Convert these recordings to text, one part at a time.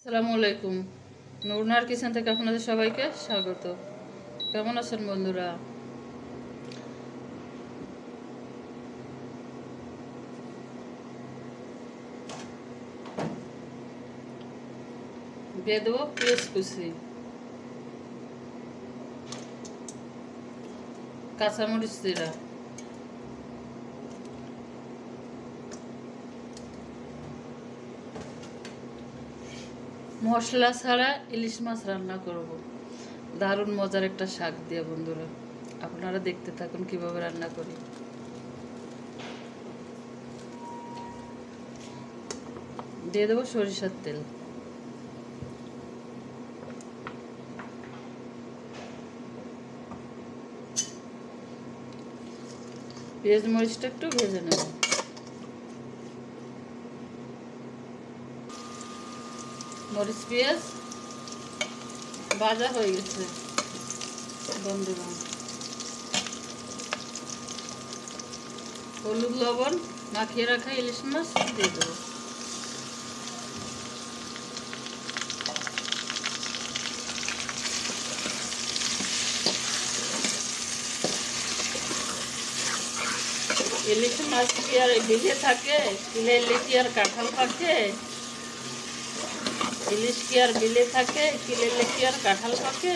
আসসালামু আলাইকুম। নুরনার কিচেন থেকে আপনাদের সবাইকে স্বাগত। কেমন আছেন বন্ধুরা? দিয়ে দেবো পেঁয়াজ কুচি, কাঁচামরিচ জিরা, মশলা ছাড়া ইলিশ মাছ রান্না করব। দারুণ মজার একটা শাক দিয়ে বন্ধুরা, আপনারা দেখতে থাকুন কিভাবে রান্না করি। দিয়ে দেবো সরিষার তেল, পেঁয়াজ মরিচটা একটু ভেজে নেব। মরিচ পেঁয়াজ ভাজা হয়ে গেছে বন্ধুরা। হলুদ লবণ মাখিয়ে রাখা ইলিশ মাছ দিয়ে দেবো। ইলিশ মাছ কি আর ভিজে থাকে? কিলে কি আর কাঁঠাল পাকে? ইলিশ কি আর বিলে থাকে? কিলে কি আর কাঁঠাল পাকে?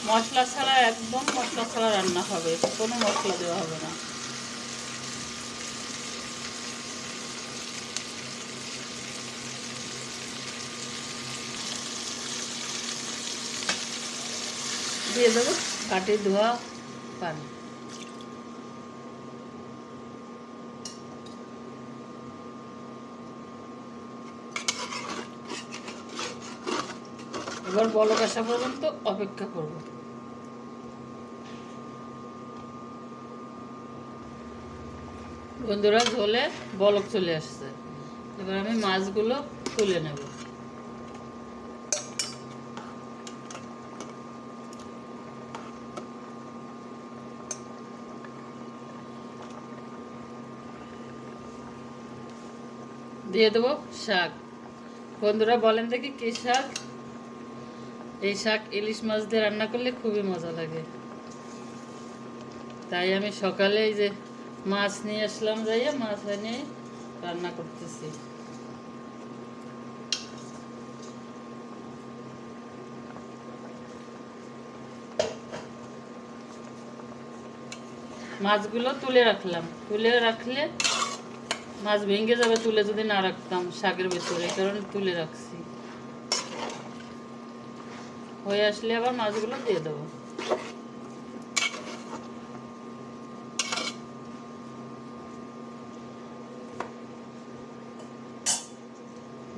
মশলা ছাড়া, একদম মশলা ছাড়া রান্না হবে, কোনো মশলা দেওয়া হবে না। দিয়ে দেবো কাটি ধোয়া পানি। এবার বলক আসা পর্যন্ত অপেক্ষা করব। বন্ধুরা, ঝোলে বলক চলে আসছে। এবার আমি মাছগুলো তুলে নেব। দিয়ে দেবো শাক। বন্ধুরা বলেন দেখি কি শাক? এই শাক ইলিশ মাছ দিয়ে রান্না করলে খুবই মজা লাগে। তাই আমি সকালে এই যে মাছ নিয়ে আসলাম, যাইয়া মাছ এনে রান্না করতেছি। মাছগুলো তুলে রাখলাম। তুলে রাখলে মাছ ভেঙে যাবে তুলে যদি না রাখতাম শাকের ভেতরে, এই কারণে তুলে রাখছি। হয়ে আসলে আবার মাছগুলো দিয়ে দেবো।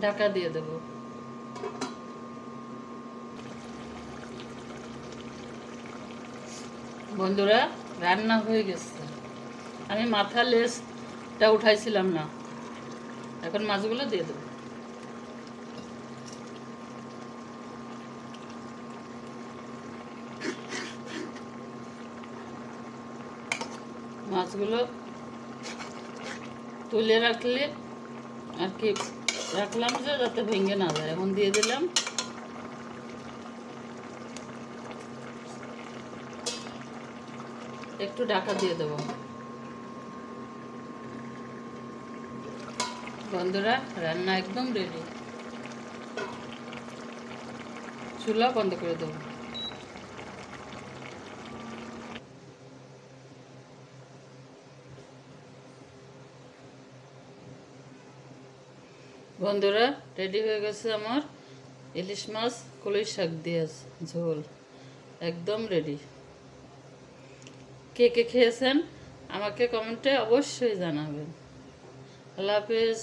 ঢাকা দিয়ে দেবো। বন্ধুরা, রান্না হয়ে গেছে। আমি মাথা লেজটা উঠাইছিলাম না, এখন মাছগুলো দিয়ে দেবো। মাছগুলো তুলে রাখলে আর কি রাখলাম যে যাতে ভেঙে না যায়। এখন দিয়ে দিলাম। একটু ঢাকা দিয়ে দেবো। বন্ধুরা, রান্না একদম রেডি। চুলা বন্ধ করে দেবো। বন্ধুরা, রেডি হয়ে গেছে আমার ইলিশ মাছ কলই শাক দিয়ে ঝোল, একদম রেডি। কে কে খেয়েছেন আমাকে কমেন্টে অবশ্যই জানাবেন। আল্লাহ হাফেজ।